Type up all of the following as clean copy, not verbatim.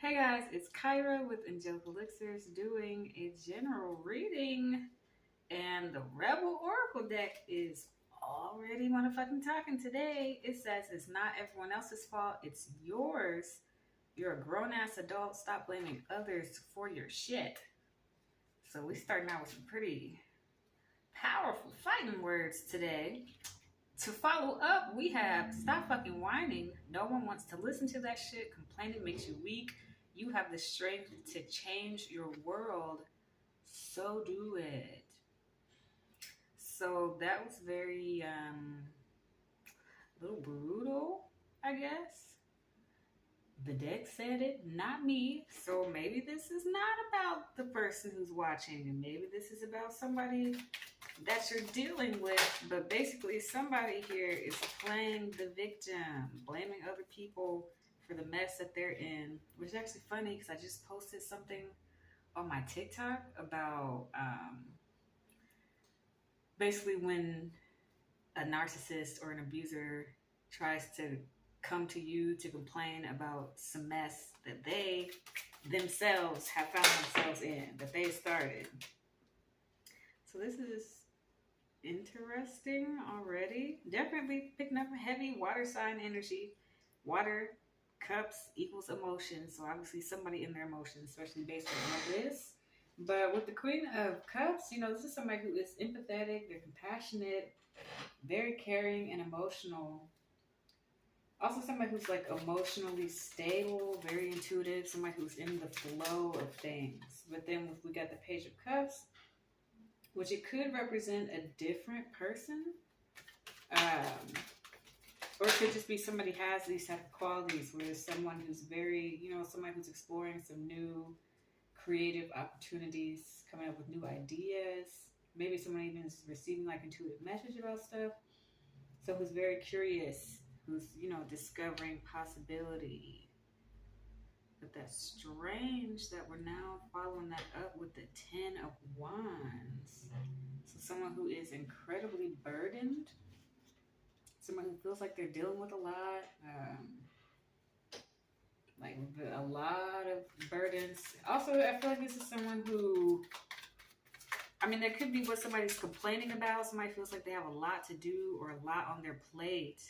Hey guys, it's Kyra with Angelic Elixirs doing a general reading, and the Rebel Oracle deck is already motherfucking talking today. It says it's not everyone else's fault, it's yours. You're a grown ass adult. Stop blaming others for your shit. So, we starting out with some pretty powerful fighting words today. To follow up, we have stop fucking whining. No one wants to listen to that shit. Complaining makes you weak. You have the strength to change your world. So do it. So that was very a little brutal, I guess. The deck said it, not me. So maybe this is not about the person who's watching, and maybe this is about somebody that you're dealing with. But basically, somebody here is playing the victim, blaming other people for the mess that they're in, which is actually funny because I just posted something on my TikTok about basically when a narcissist or an abuser tries to come to you to complain about some mess that they themselves have found themselves in, that they started. So this is interesting already. Definitely picking up a heavy water sign energy. Water cups equals emotion. So obviously somebody in their emotions, especially based on all this. But with the Queen of Cups, this is somebody who is empathetic, they're compassionate, very caring and emotional. Also somebody who's like emotionally stable, very intuitive, somebody who's in the flow of things. But then if we got the Page of Cups, which it could represent a different person. Or it could just be somebody has these type of qualities where there's someone who's very, somebody who's exploring some new creative opportunities, coming up with new ideas. Maybe someone even is receiving like intuitive message about stuff. So who's very curious, who's, discovering possibility. But that's strange that we're now following that up with the Ten of Wands. So someone who is incredibly burdened, someone who feels like they're dealing with a lot, like a lot of burdens. Also, I feel like this is someone who, there could be what somebody's complaining about. Somebody feels like they have a lot to do or a lot on their plate.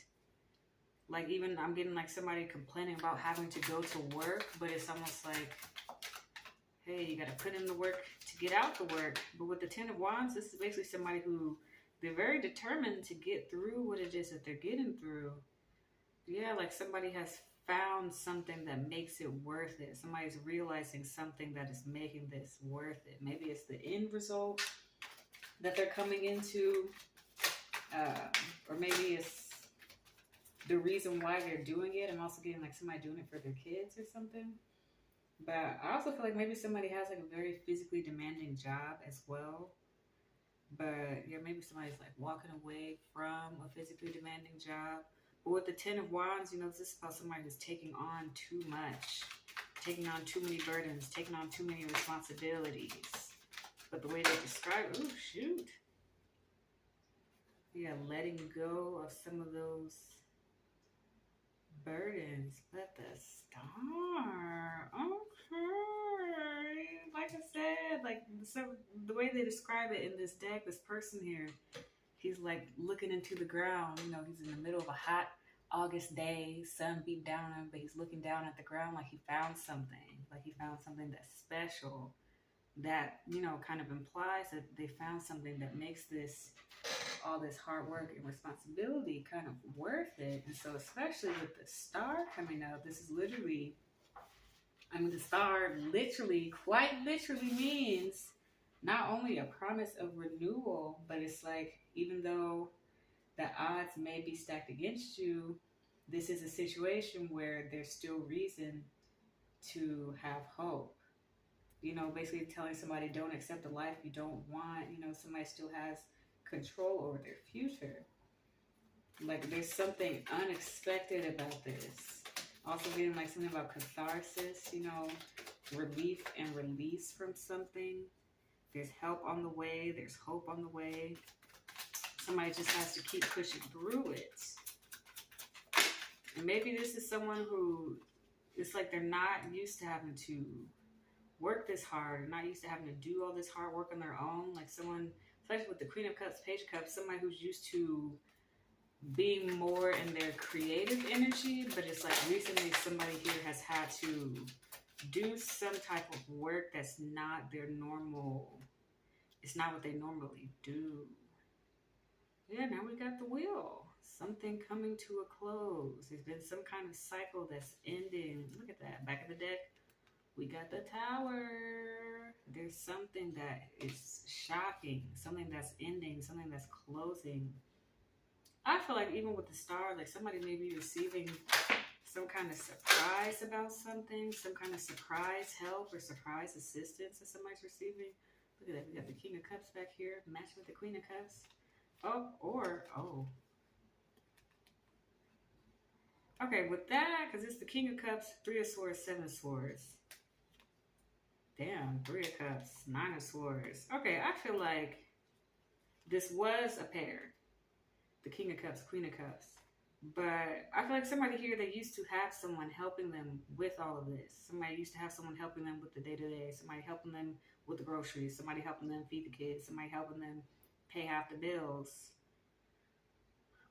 Like even I'm getting like somebody complaining about having to go to work, but it's almost like, hey, you got to put in the work to get out the work. But with the Ten of Wands, this is basically somebody who they're very determined to get through what it is that they're getting through. Yeah, like somebody has found something that makes it worth it. Somebody's realizing something that is making this worth it. Maybe it's the end result that they're coming into, or maybe it's the reason why they're doing it. I'm also getting like somebody doing it for their kids or something. But I also feel like maybe somebody has like a very physically demanding job as well. But yeah, maybe somebody's like walking away from a physically demanding job. But with the Ten of Wands, this is about somebody who's taking on too much, taking on too many burdens, taking on too many responsibilities. But the way they describe it, oh shoot. Yeah, letting go of some of those burdens. But the Star, okay. Like I said, like the way they describe it in this deck, this person here, he's like looking into the ground. He's in the middle of a hot August day, sun beat down on him, but he's looking down at the ground like he found something. Like he found something that's special. That, kind of implies that they found something that makes all this hard work and responsibility kind of worth it. And so especially with the Star coming up, this is literally, the Star literally, quite literally means not only a promise of renewal, but it's like, even though the odds may be stacked against you, this is a situation where there's still reason to have hope. Basically telling somebody don't accept a life you don't want. Somebody still has control over their future. Like there's something unexpected about this. Also getting like something about catharsis, relief and release from something. There's help on the way. There's hope on the way. Somebody just has to keep pushing through it. And maybe this is someone who It's like they're not used to having to work this hard, not used to having to do all this hard work on their own. Like someone, especially with the Queen of Cups, Page of Cups, somebody who's used to being more in their creative energy, but it's like recently somebody here has had to do some type of work that's not their normal. It's not what they normally do. Yeah, now we got the wheel. Something coming to a close. There's been some kind of cycle that's ending. Look at that. Back of the deck, we got the Tower. There's something that is shocking. Something that's ending. Something that's closing. I feel like even with the Star, like somebody may be receiving some kind of surprise about something. Some kind of surprise help or surprise assistance that somebody's receiving. Look at that. We got the King of Cups back here. Matching with the Queen of Cups. Oh. Okay, with that, because it's the King of Cups, 3 of Swords, 7 of Swords. Damn, 3 of Cups, 9 of Swords. Okay, I feel like this was a pair. The King of Cups, Queen of Cups. But I feel like somebody here, they used to have someone helping them with all of this. Somebody used to have someone helping them with the day-to-day. Somebody helping them with the groceries. Somebody helping them feed the kids. Somebody helping them pay half the bills.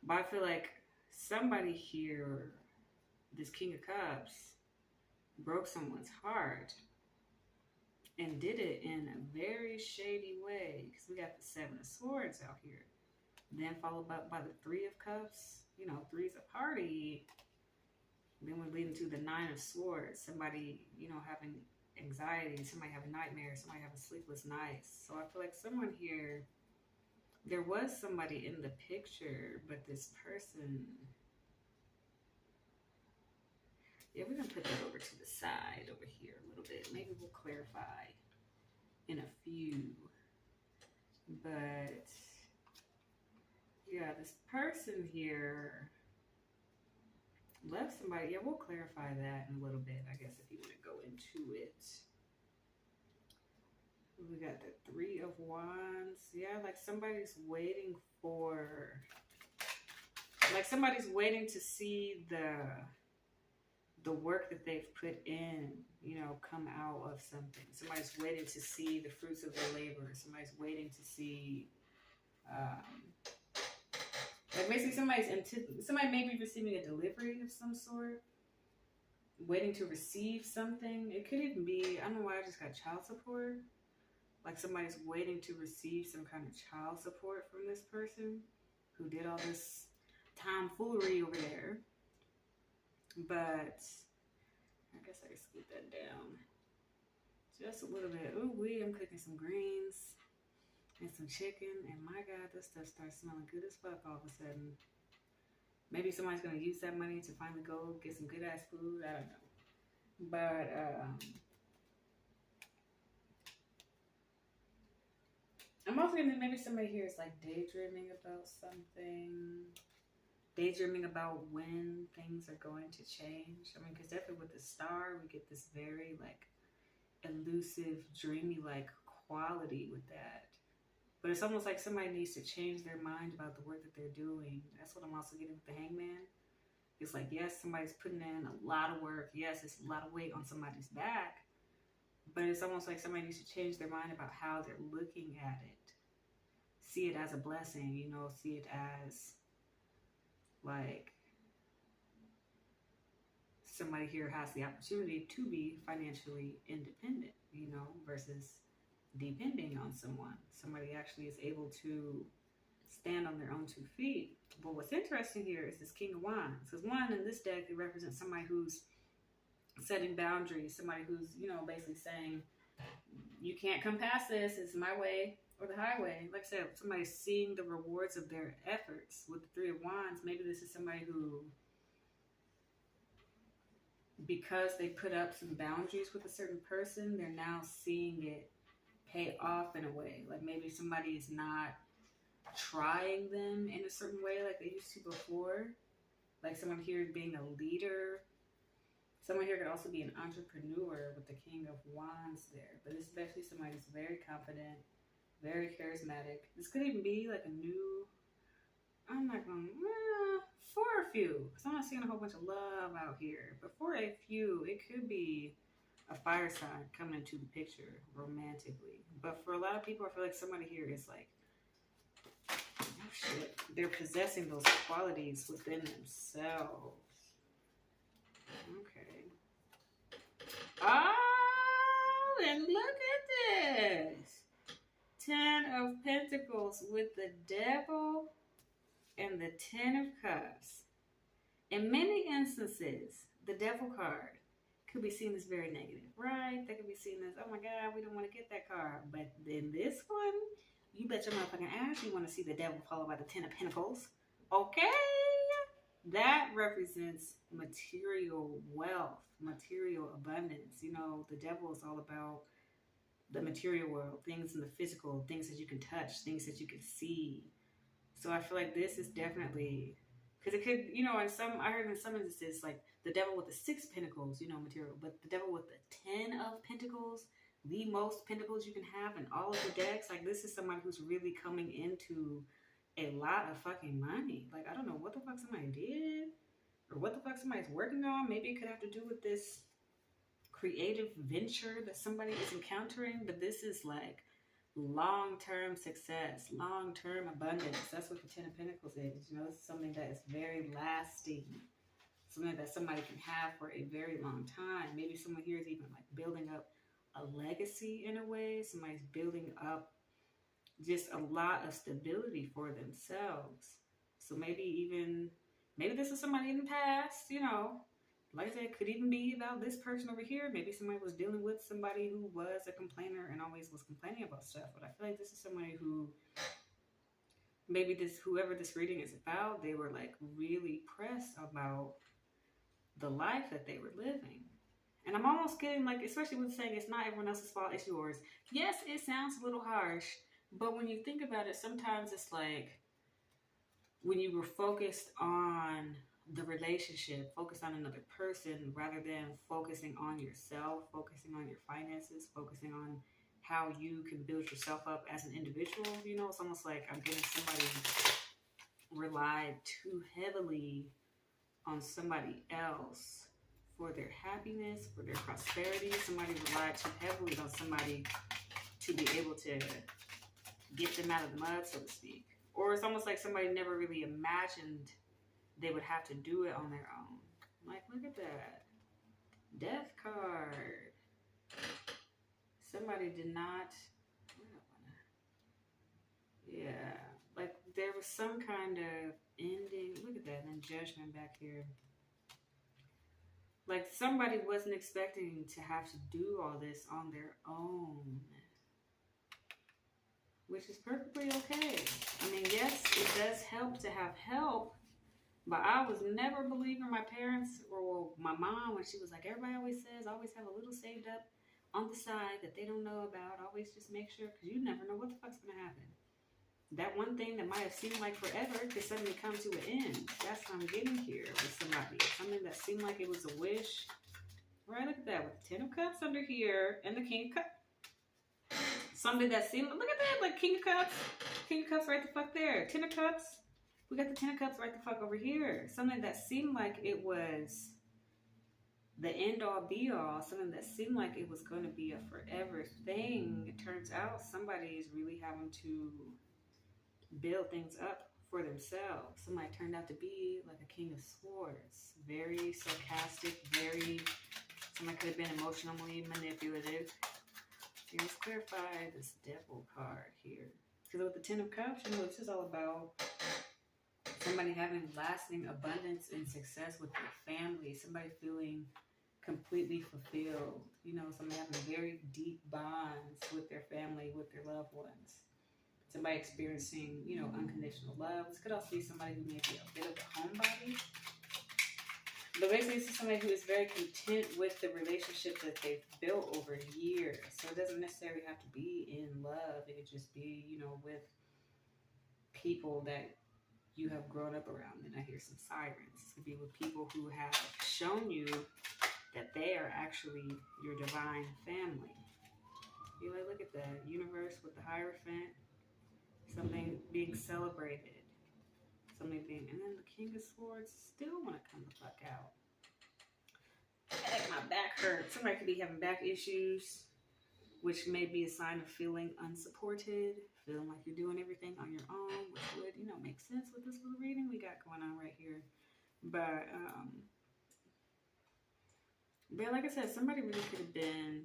But I feel like somebody here, this King of Cups, broke someone's heart and did it in a very shady way. Because we got the 7 of Swords out here. Then followed by the 3 of Cups. You know, 3's a party. Then we're leading to the 9 of Swords. Somebody, you know, having anxiety. Somebody having nightmares. Somebody having sleepless nights. So I feel like someone here, there was somebody in the picture, but this person... Yeah, we're going to put that over to the side over here a little bit. Maybe we'll clarify in a few. But, yeah, this person here left somebody. Yeah, we'll clarify that in a little bit, I guess, if you want to go into it. We got the 3 of Wands. Yeah, like somebody's waiting for... Like somebody's waiting to see the work that they've put in, you know, come out of something. Somebody's waiting to see the fruits of their labor. Somebody's waiting to see, like basically somebody may be receiving a delivery of some sort, waiting to receive something. It could even be, I don't know why I just got child support. Like somebody's waiting to receive some kind of child support from this person who did all this tomfoolery over there. But I guess I can scoot that down just a little bit. Ooh, I'm cooking some greens and some chicken, and my God, this stuff starts smelling good as fuck all of a sudden. Maybe somebody's gonna use that money to finally go get some good ass food. I don't know, but I'm also gonna maybe somebody here is like daydreaming about something. Daydreaming about when things are going to change. I mean, because definitely with the Star, we get this very, like, elusive, dreamy-like quality with that. But it's almost like somebody needs to change their mind about the work that they're doing. That's what I'm also getting with the Hangman. It's like, yes, somebody's putting in a lot of work. Yes, it's a lot of weight on somebody's back. But it's almost like somebody needs to change their mind about how they're looking at it. See it as a blessing, you know, see it as... like somebody here has the opportunity to be financially independent, you know, versus depending on someone. Somebody actually is able to stand on their own 2 feet. But what's interesting here is this King of Wands. Because one, in this deck, it represents somebody who's setting boundaries, somebody who's, you know, basically saying, you can't come past this, it's my way or the highway. Like I said, somebody's seeing the rewards of their efforts. With the 3 of Wands, maybe this is somebody who, because they put up some boundaries with a certain person, they're now seeing it pay off in a way. Like maybe somebody is not trying them in a certain way like they used to before. Like someone here being a leader. Someone here could also be an entrepreneur with the King of Wands there. But this is actually somebody who's very confident, very charismatic. This could even be like a new, I'm not going to, For a few, because I'm not seeing a whole bunch of love out here, but for a few, it could be a fire sign coming into the picture romantically. But for a lot of people, I feel like somebody here is like, oh shit, they're possessing those qualities within themselves. Okay. Oh, and look at this. 10 of Pentacles with the Devil and the 10 of Cups. In many instances, the Devil card could be seen as very negative, right? That could be seen as, oh my God, we don't want to get that card. But in this one, you bet your motherfucking ass you want to see the Devil followed by the 10 of Pentacles. Okay? That represents material wealth, material abundance. You know, the Devil is all about the material world, things in the physical, things that you can touch, things that you can see. So I feel like this is definitely, because it could, you know, I heard in some instances, like the Devil with the 6 pentacles, you know, material, but the Devil with the 10 of pentacles, the most pentacles you can have in all of the decks, like this is somebody who's really coming into a lot of fucking money. Like, I don't know what the fuck somebody did or what the fuck somebody's working on. Maybe it could have to do with this creative venture that somebody is encountering, but this is like long-term success, long-term abundance. That's what the 10 of Pentacles is. You know, it's something that is very lasting, something that somebody can have for a very long time. Maybe someone here is even like building up a legacy in a way. Somebody's building up just a lot of stability for themselves. So maybe this is somebody in the past, you know, like I said, it could even be about this person over here. Maybe somebody was dealing with somebody who was a complainer and always was complaining about stuff. But I feel like this is somebody who, maybe whoever this reading is about, they were like really pressed about the life that they were living. And I'm almost getting like, especially with saying it's not everyone else's fault, it's yours. Yes, it sounds a little harsh, but when you think about it, sometimes it's like when you were focused on the relationship, focus on another person rather than focusing on yourself, focusing on your finances, focusing on how you can build yourself up as an individual. You know, it's almost like I'm getting somebody relied too heavily on somebody else for their happiness, for their prosperity. Somebody relied too heavily on somebody to be able to get them out of the mud, so to speak. Or it's almost like somebody never really imagined they would have to do it on their own. Like, look at that. Death card. Somebody did not... Yeah. Like, there was some kind of ending. Look at that. And then Judgment back here. Like, somebody wasn't expecting to have to do all this on their own. Which is perfectly okay. I mean, yes, it does help to have help. But I was never a believer. My parents or my mom, when she was like, everybody always says, always have a little saved up on the side that they don't know about. Always just make sure, because you never know what the fuck's going to happen. That one thing that might have seemed like forever could suddenly come to an end. That's what I'm getting here with somebody. Something that seemed like it was a wish. Right, look at that. With the 10 of Cups under here and the King of Cups. Something that seemed, look at that, like King of Cups. King of Cups right the fuck there. 10 of Cups. We got the 10 of Cups right the fuck over here. Something that seemed like it was the end-all, be-all. Something that seemed like it was going to be a forever thing. It turns out somebody is really having to build things up for themselves. Somebody turned out to be like a King of Swords. Very sarcastic, somebody could have been emotionally manipulative. Okay, let's clarify this Devil card here. Because with the 10 of Cups, you know, this is all about somebody having lasting abundance and success with their family. Somebody feeling completely fulfilled. You know, somebody having very deep bonds with their family, with their loved ones. Somebody experiencing, you know, unconditional love. This could also be somebody who may be a bit of a homebody. But basically, this is somebody who is very content with the relationship that they've built over years. So it doesn't necessarily have to be in love. It could just be, you know, with people that you have grown up around. And I hear some sirens. This could be with people who have shown you that they are actually your divine family. You like, look at that. Universe with the Hierophant. Something being celebrated. Somebody being, and then the King of Swords still want to come the fuck out. Like my back hurts. Somebody could be having back issues, which may be a sign of feeling unsupported, feeling like you're doing everything on your own, which would, you know, make sense with this little reading we got going on right here. But like I said, somebody really could have been,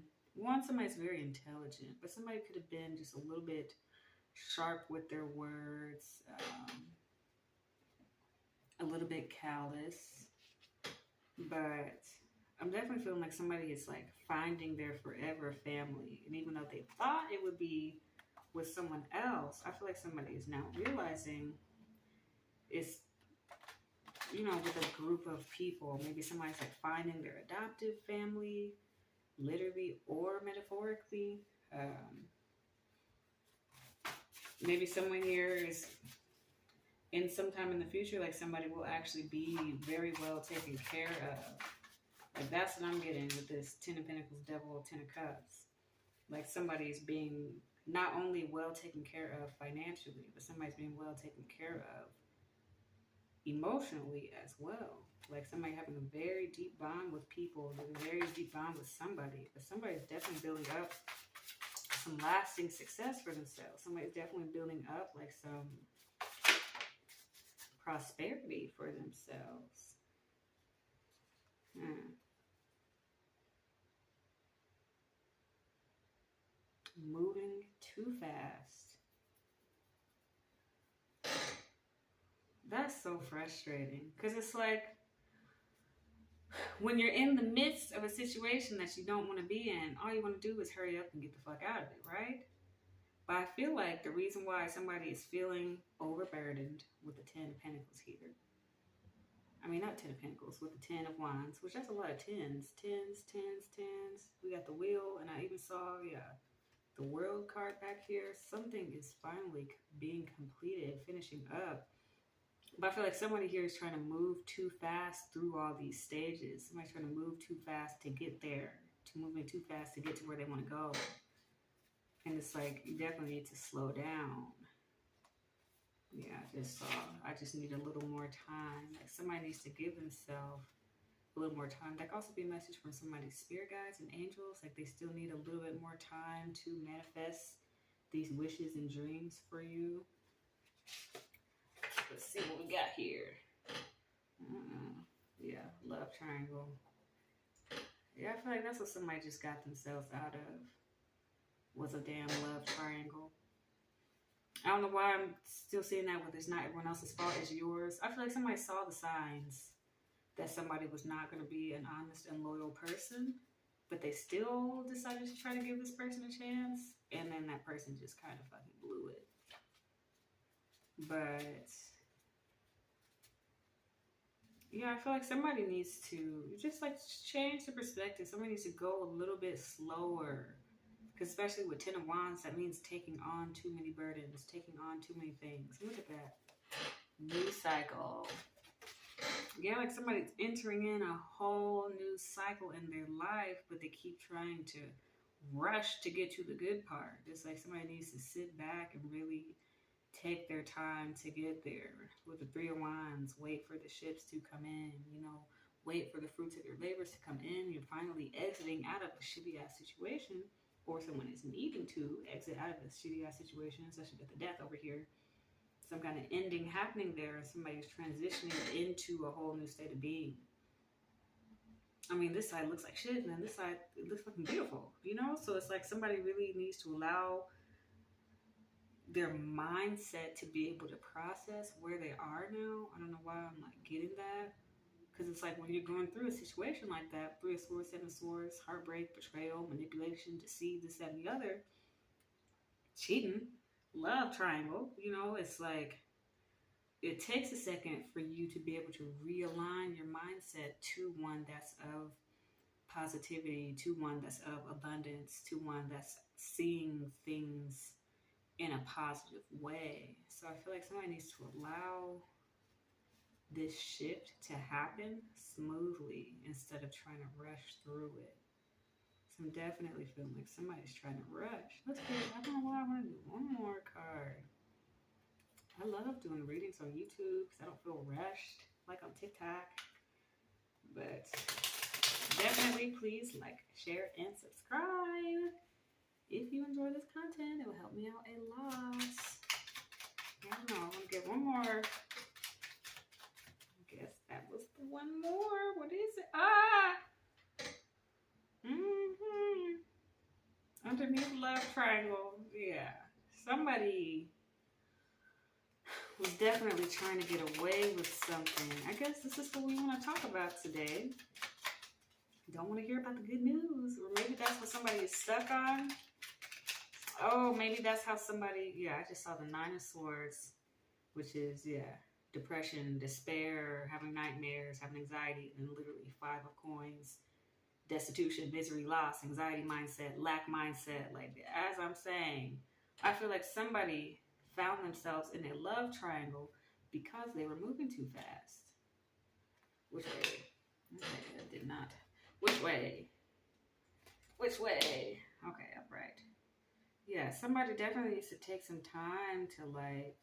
somebody's very intelligent, but somebody could have been just a little bit sharp with their words, a little bit callous. But I'm definitely feeling like somebody is like finding their forever family. And even though they thought it would be with someone else, I feel like somebody is now realizing it's, you know, with a group of people. Maybe somebody's like finding their adoptive family, literally or metaphorically. Maybe someone here is in sometime in the future, like somebody will actually be very well taken care of. Like that's what I'm getting with this 10 of Pentacles, Devil, 10 of Cups. Like somebody's being not only well taken care of financially, but somebody's being well taken care of emotionally as well. Like somebody having a very deep bond with people, a very deep bond with somebody. But somebody's definitely building up some lasting success for themselves. Somebody's definitely building up like some prosperity for themselves. Moving too fast. That's so frustrating because it's like when you're in the midst of a situation that you don't want to be in, all you want to do is hurry up and get the fuck out of it, right? But I feel like the reason why somebody is feeling overburdened with the 10 of Pentacles here, I mean, not 10 of Pentacles, with the 10 of Wands, which that's a lot of tens. Tens. We got the Wheel, and I even saw, the World card back here. Something is finally being completed, finishing up. But I feel like somebody here is trying to move too fast through all these stages. Somebody's trying to move too fast to get there, to moving too fast to get to where they want to go. And it's like, you definitely need to slow down. Yeah, I just need a little more time. Like somebody needs to give themselves a little more time. That could also be a message from somebody's spirit guides and angels. Like they still need a little bit more time to manifest these wishes and dreams for you. Let's see what we got here. Yeah, love triangle. Yeah, I feel like that's what somebody just got themselves out of. Was a damn love triangle. I don't know why I'm still seeing that, but it's not everyone else's fault, it's yours. I feel like somebody saw the signs that somebody was not going to be an honest and loyal person, but they still decided to try to give this person a chance, and then that person just kind of fucking blew it. But yeah, I feel like somebody needs to just like change the perspective. Somebody needs to go a little bit slower. Because especially with 10 of Wands, that means taking on too many burdens, taking on too many things. Look at that. New cycle. Yeah, like somebody's entering in a whole new cycle in their life, but they keep trying to rush to get to the good part. It's like somebody needs to sit back and really take their time to get there. With the 3 of Wands, wait for the ships to come in, you know, wait for the fruits of your labors to come in. You're finally exiting out of a shitty-ass situation, or someone is needing to exit out of a shitty-ass situation, especially with the Death over here. Some kind of ending happening there, and somebody's transitioning into a whole new state of being. I mean, this side looks like shit, and then this side, it looks fucking beautiful, you know? So it's like somebody really needs to allow their mindset to be able to process where they are now. I don't know why I'm like getting that. Because it's like when you're going through a situation like that, 3 of Swords, 7 of Swords, heartbreak, betrayal, manipulation, deceit, this, that, and the other, cheating, love triangle, you know, it's like it takes a second for you to be able to realign your mindset to one that's of positivity, to one that's of abundance, to one that's seeing things in a positive way. So I feel like somebody needs to allow this shift to happen smoothly instead of trying to rush through it. So I'm definitely feeling like somebody's trying to rush. Let's get, I don't know why I want to do one more card. I love doing readings on YouTube because I don't feel rushed like on TikTok. But definitely please like, share, and subscribe. If you enjoy this content, it will help me out a lot. I don't know, I'm gonna get one more. I guess that was the one more. What is it? Ah! Underneath love triangle. Yeah. Somebody was definitely trying to get away with something. I guess this is what we want to talk about today. Don't want to hear about the good news. Or maybe that's what somebody is stuck on. Oh, maybe that's how somebody, yeah, I just saw the 9 of Swords, which is, yeah, depression, despair, having nightmares, having anxiety, and literally 5 of Coins, destitution, misery, loss, anxiety mindset, lack mindset. Like, as I'm saying, I feel like somebody found themselves in a love triangle because they were moving too fast. Which way? Okay, I did not. Which way? Which way? Okay, upright. Yeah, somebody definitely needs to take some time to like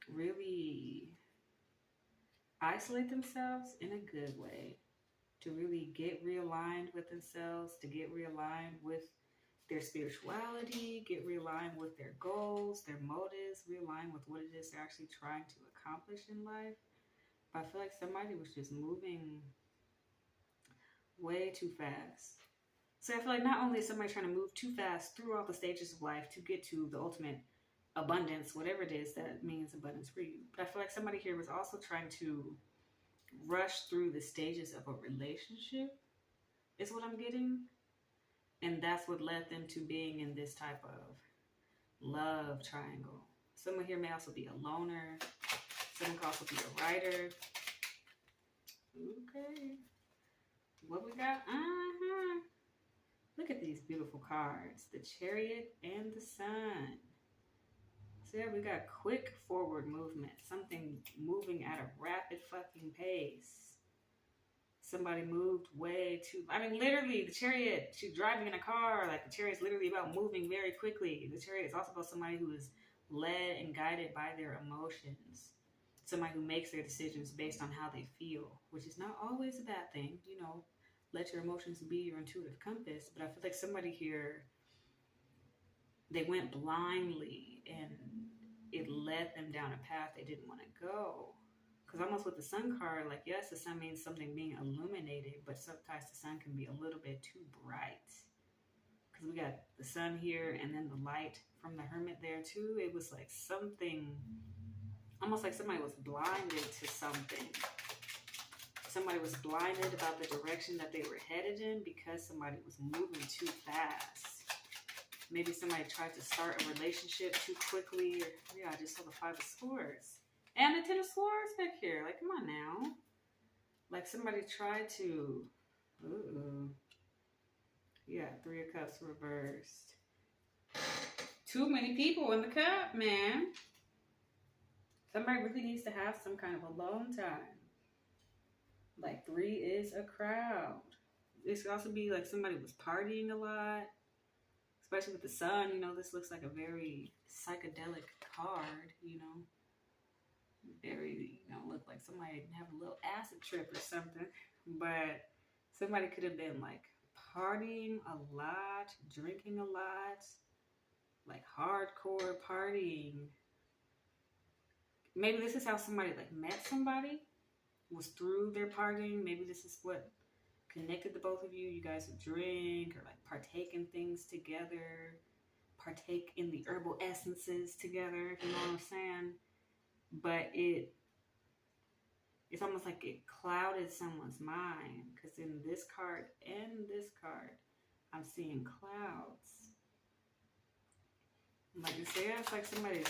really isolate themselves in a good way, to really get realigned with themselves, to get realigned with their spirituality, get realigned with their goals, their motives, realign with what it is they're actually trying to accomplish in life. But I feel like somebody was just moving way too fast. So I feel like not only is somebody trying to move too fast through all the stages of life to get to the ultimate abundance, whatever it is that means abundance for you, but I feel like somebody here was also trying to rush through the stages of a relationship, is what I'm getting. And that's what led them to being in this type of love triangle. Someone here may also be a loner. Someone could also be a writer. Okay. What we got? Look at these beautiful cards. The Chariot and the Sun. So yeah, we got quick forward movement. Something moving at a rapid fucking pace. Somebody moved way too... I mean, literally, the Chariot, she's driving in a car. Like, the Chariot's literally about moving very quickly. The Chariot is also about somebody who is led and guided by their emotions. Somebody who makes their decisions based on how they feel, which is not always a bad thing. You know, let your emotions be your intuitive compass. But I feel like somebody here, they went blindly and it led them down a path they didn't want to go. Because almost with the Sun card, like, yes, the sun means something being illuminated, but sometimes the sun can be a little bit too bright. Because we got the sun here and then the light from the Hermit there too. It was like something, almost like somebody was blinded to something. Somebody was blinded about the direction that they were headed in because somebody was moving too fast. Maybe somebody tried to start a relationship too quickly. Or, yeah, I just saw the 5 of Swords. And the 10 of Swords back here. Like, come on now. Like, somebody tried to... Ooh. Yeah, 3 of Cups reversed. Too many people in the cup, man. Somebody really needs to have some kind of alone time. Like, 3 is a crowd. This could also be like somebody was partying a lot. Especially with the sun, you know, this looks like a very psychedelic card, you know. Very, you know, look like somebody have a little acid trip or something. But somebody could have been like partying a lot, drinking a lot, like hardcore partying. Maybe this is how somebody like met somebody, was through their partying. Maybe this is what connected the both of you. You guys would drink or like partake in things together, partake in the herbal essences together, if you know what I'm saying. But it's almost like it clouded someone's mind, because in this card and this card, I'm seeing clouds. Like you say, it's like somebody's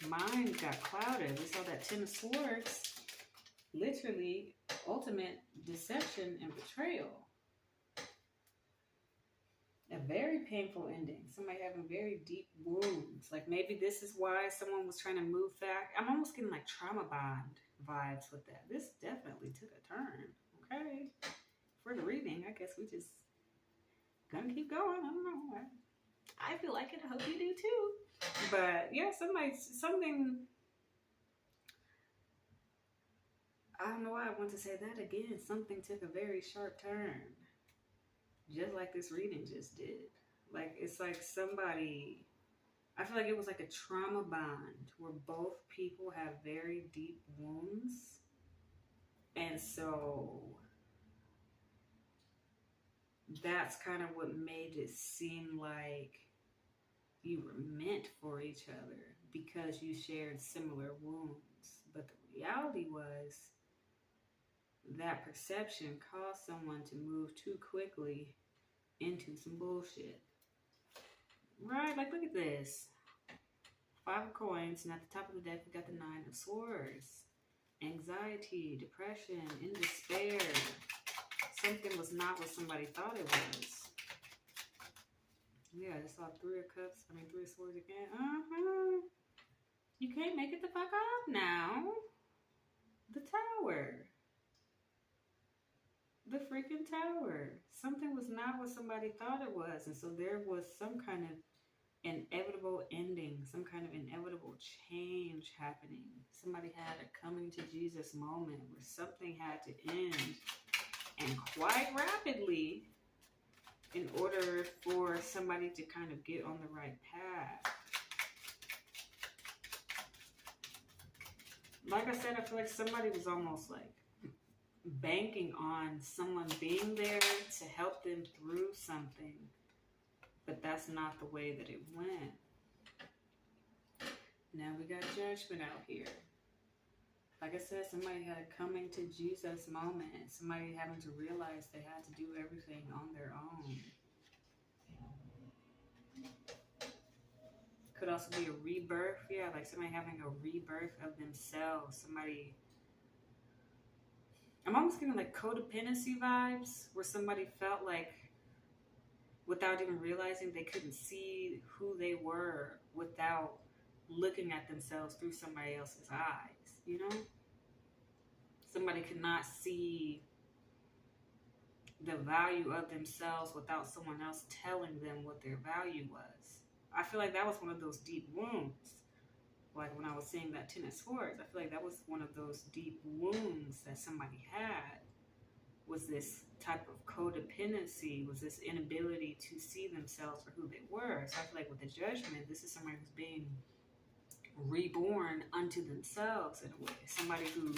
mind got clouded. We saw that 10 of Swords, literally ultimate deception and betrayal. A very painful ending. Somebody having very deep wounds. Like maybe this is why someone was trying to move back. I'm almost getting like trauma bond vibes with that. This definitely took a turn. Okay. For the reading, I guess we just gonna keep going. I don't know. I feel like it. I hope you do too. But yeah, something. I don't know why I want to say that again. Something took a very sharp turn, just like this reading just did. Like it's like somebody. I feel like it was like a trauma bond where both people have very deep wounds, and so that's kind of what made it seem like you were meant for each other because you shared similar wounds. But the reality was that perception caused someone to move too quickly into some bullshit. Right? Like, look at this. 5 of coins, and at the top of the deck, we got the 9 of swords. Anxiety, depression, in despair. Something was not what somebody thought it was. Yeah, I just saw 3 of cups. 3 of swords again. You can't make it the fuck up now. The tower. The freaking tower. Something was not what somebody thought it was. And so there was some kind of inevitable ending, some kind of inevitable change happening. Somebody had a coming to Jesus moment where something had to end, and quite rapidly, in order for somebody to kind of get on the right path. Like I said, I feel like somebody was almost like banking on someone being there to help them through something. But that's not the way that it went. Now we got judgment out here. Like I said, somebody had a coming to Jesus moment. Somebody having to realize they had to do everything on their own. Could also be a rebirth. Yeah, like somebody having a rebirth of themselves. Somebody... I'm almost getting like codependency vibes, where somebody felt like, without even realizing, they couldn't see who they were without looking at themselves through somebody else's eyes, you know? Somebody could not see the value of themselves without someone else telling them what their value was. I feel like that was one of those deep wounds. Like when I was seeing that 10 of swords, I feel like that was one of those deep wounds that somebody had, was this type of codependency, was this inability to see themselves for who they were. So I feel like with the judgment, this is somebody who's being reborn unto themselves in a way. Somebody who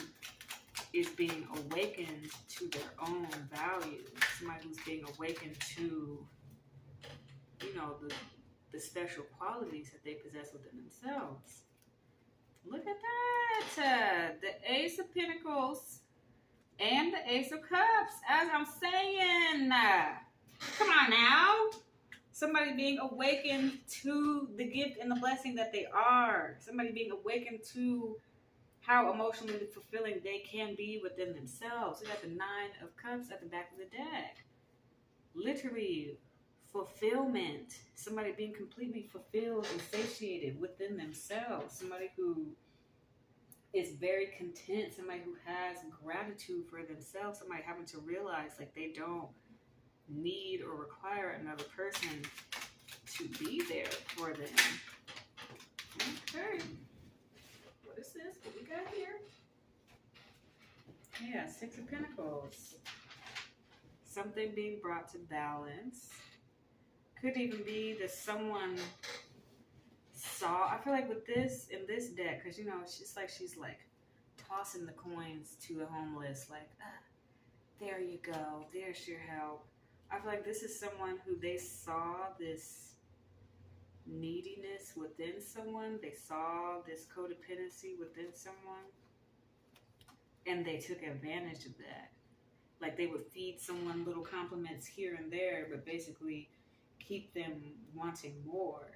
is being awakened to their own values. Somebody who's being awakened to, you know, the special qualities that they possess within themselves. Look at that. The Ace of Pentacles and the Ace of Cups, as I'm saying. Come on now. Somebody being awakened to the gift and the blessing that they are. Somebody being awakened to how emotionally fulfilling they can be within themselves. We got the 9 of Cups at the back of the deck. Literally, fulfillment. Somebody being completely fulfilled and satiated within themselves. Somebody who is very content. Somebody who has gratitude for themselves. Somebody having to realize like they don't need or require another person to be there for them. Okay. What is this? What we got here? Yeah, 6 of Pentacles. Something being brought to balance. Could even be that someone saw, I feel like with this, in this deck, because, you know, it's just like she's like tossing the coins to the homeless, like, there you go, there's your help. I feel like this is someone who they saw this neediness within someone, they saw this codependency within someone, and they took advantage of that. Like they would feed someone little compliments here and there, but basically keep them wanting more.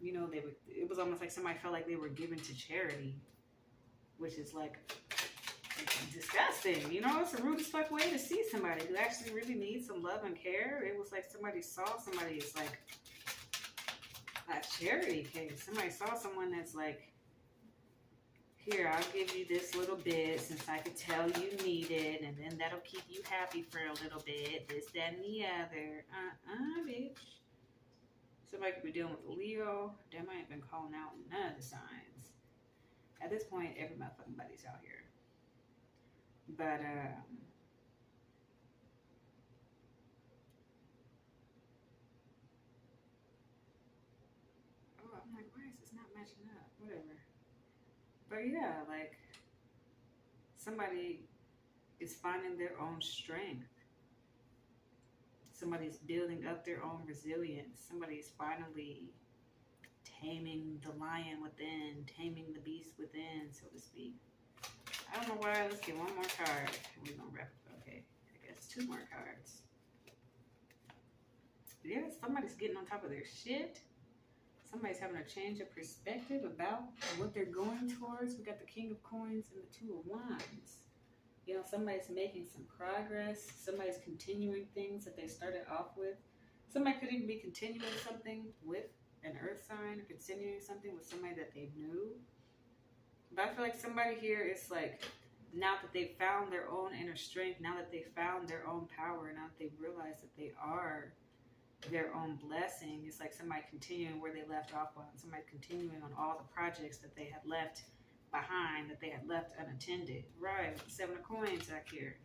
You know, it was almost like somebody felt like they were given to charity, which is like disgusting. You know, it's a rude as fuck way to see somebody who actually really needs some love and care. It was like somebody saw somebody as like a charity case. Somebody saw someone that's like, here, I'll give you this little bit since I could tell you need it, and then that'll keep you happy for a little bit, this, that, and the other. Bitch. Somebody could be dealing with a Leo. They might have been calling out none of the signs. At this point, every motherfucking body's out here. But, oh, I'm like, why is this not matching up? Whatever. But yeah, like, somebody is finding their own strength. Somebody's building up their own resilience. Somebody's finally taming the lion within, taming the beast within, so to speak. I don't know why. Let's get one more card. We're going to wrap it. Okay. I guess 2 more cards. Yeah, somebody's getting on top of their shit. Somebody's having a change of perspective about what they're going towards. We got the King of Coins and the 2 of Wands. You know, somebody's making some progress. Somebody's continuing things that they started off with. Somebody could even be continuing something with an earth sign, or continuing something with somebody that they knew. But I feel like somebody here is like, now that they've found their own inner strength, now that they've found their own power, now that they've realized that they are their own blessing, it's like somebody continuing where they left off on, somebody continuing on all the projects that they had left behind, that they had left unattended. Right, 7 of Coins back here.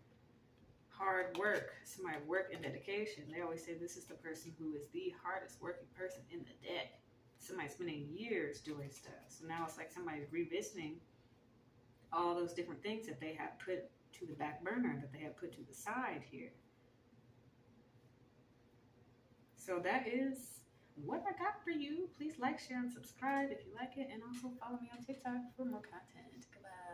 Hard work, somebody work and dedication. They always say this is the person who is the hardest working person in the deck. Somebody's spending years doing stuff. So now it's like somebody's revisiting all those different things that they had put to the back burner, that they had put to the side here. So that is what I got for you. Please like, share, and subscribe if you like it. And also follow me on TikTok for more content. Goodbye.